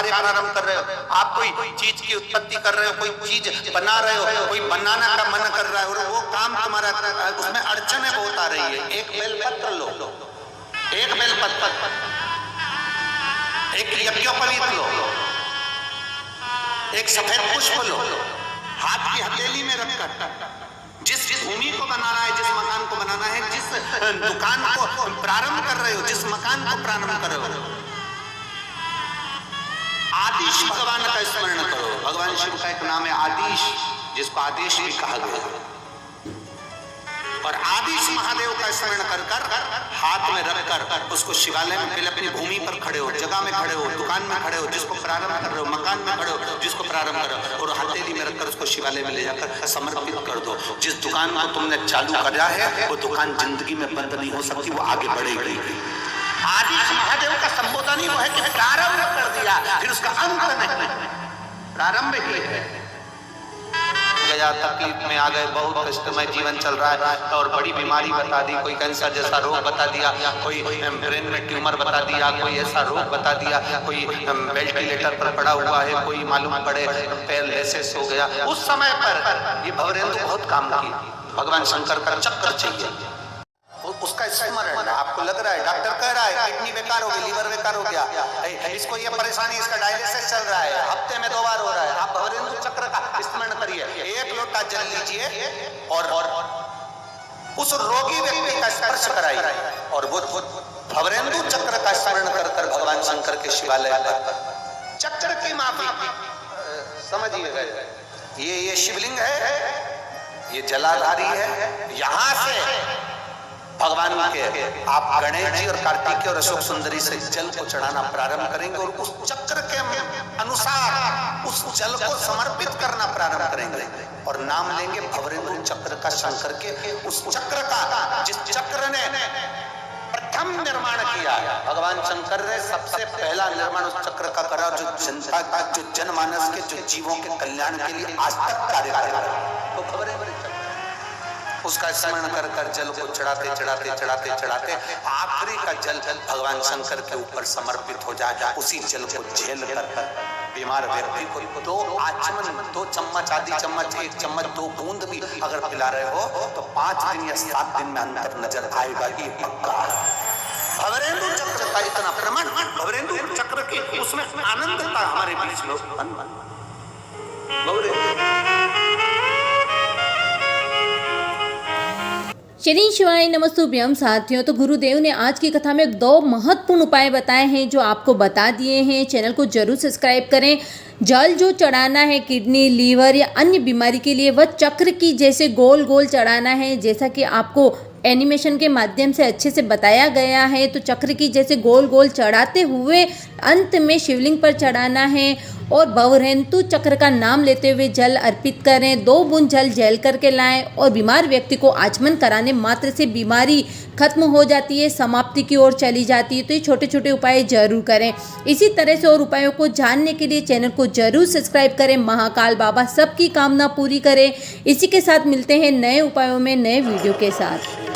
कार्य प्रारंभ कर रहे हो, आप कोई चीज की उत्पत्ति कर रहे हो, कोई चीज बना रहे हो, कोई बनाना का मन कर रहा है और वो काम तुम्हारा उसमें अड़चने बहुत आ रही है, एक बेलपत्र लो, एक बेलपत्र, एक यज्ञोपवीत लो, एक सफेद पुष्प लो, हाथ की हथेली में रखकर जिस भूमि को बनाना है, जिस मकान को बनाना है, जिस दुकान को प्रारंभ कर रहे हो, जिस मकान को प्रारंभ कर रहे हो, आदिश भगवान का स्मरण करो। भगवान शिव का एक नाम है आदिश, जिसको आदेश भी कहा गया, और आदिश महादेव का स्मरण कर कर हाथ में रखकर उसको शिवालय में पहले अपनी भूमि पर खड़े हो, जगह में खड़े हो, दुकान में खड़े हो, जिसको प्रारंभ कर रहे हो, मकान में खड़े हो, जिसको प्रारंभ कर रहे हो, और हथेली में रखकर उसको शिवालय में ले जाकर समर्पित कर दो। जिस दुकान को तुमने चालू करा है वो दुकान जिंदगी में बंद नहीं हो सकती, वो आगे बढ़ेगी। आदिश महादेव का संबोधन ही वो है कि प्रारंभ कर दिया, फिर उसका अंत नहीं, प्रारंभ ही है। गया तकलीफ में आ गए, बहुत कष्टमय जीवन चल रहा है और बड़ी बीमारी बता दी, कोई कैंसर जैसा रोग बता दिया, कोई ब्रेन में ट्यूमर बता दिया, कोई ऐसा रोग बता दिया, कोई वेंटिलेटर पर पड़ा हुआ है, कोई मालूम पड़े पैरालिसिस हो गया। उस समय पर ये भवरेंद्र बहुत काम किया, भगवान शंकर का चक्र चाहिए, उसका स्मरण। आपको लग रहा है डॉक्टर कह रहा है किडनी बेकार हो गई, लीवर बेकार हो गया, इसको ये परेशानी, इसका डायलिसिस चल रहा है, हफ्ते में 2 बार हो रहा है, आप भवरेंद्र चक्र का स्मरण करिए, 1 लोटा जल लीजिए और उस रोगी व्यक्ति का स्पर्श कराइए और वो भवरेंद्र चक्र का स्मरण कर कर भगवान शंकर के शिवालय पर चक्र की माफी समझिएगा। ये शिवलिंग है, ये जलाधारी है, यहाँ से भगवान के आप गणेश जी और कार्तिकेय और अशोक सुंदरी से जल को चढ़ाना प्रारंभ करेंगे और उस चक्र के अनुसार उस जल को समर्पित करना प्रारंभ करेंगे और नाम लेंगे भवरेंद्र चक्र का, शंकर के उस चक्र का जिस चक्र ने प्रथम निर्माण किया। भगवान शंकर ने सबसे पहला निर्माण उस चक्र का करा जो जनता का, जो जनमानस के, जो जीवों के कल्याण के लिए आज तक कार्य कर रहा है, तो भवरेंद्र उसका स्मरण कर कर जल को चढ़ाते चढ़ाते चढ़ाते चढ़ाते आखिरी का जल भगवान शंकर के ऊपर समर्पित हो जाए। उसी जल को झेल कर बीमार व्यक्ति को 2 आचमन, 2 चम्मच, आधी चम्मच, 1 चम्मच, 2 बूंद भी अगर पिला रहे हो तो 5 दिन या 7 दिन में अंतर नजर आएगा, ये पक्का। भवरेंद्र चक्र का इतना प्रमाण, भवरेंद्र चक्र के उसमें आनंद था हमारे बीच में। शनि शिवाय नमस्तुभ्यम साथियों। तो गुरुदेव ने आज की कथा में 2 महत्वपूर्ण उपाय बताए हैं जो आपको बता दिए हैं। चैनल को जरूर सब्सक्राइब करें। जल जो चढ़ाना है किडनी, लीवर या अन्य बीमारी के लिए, वह चक्र की जैसे गोल गोल चढ़ाना है, जैसा कि आपको एनिमेशन के माध्यम से अच्छे से बताया गया है। तो चक्र की जैसे गोल गोल चढ़ाते हुए अंत में शिवलिंग पर चढ़ाना है और भवरेंद्र चक्र का नाम लेते हुए जल अर्पित करें। 2 बूंद जल झेल करके लाएं और बीमार व्यक्ति को आचमन कराने मात्र से बीमारी खत्म हो जाती है, समाप्ति की ओर चली जाती है। तो ये छोटे छोटे उपाय जरूर करें। इसी तरह से और उपायों को जानने के लिए चैनल को जरूर सब्सक्राइब करें। महाकाल बाबा सबकी कामना पूरी करें। इसी के साथ मिलते हैं नए उपायों में नए वीडियो के साथ।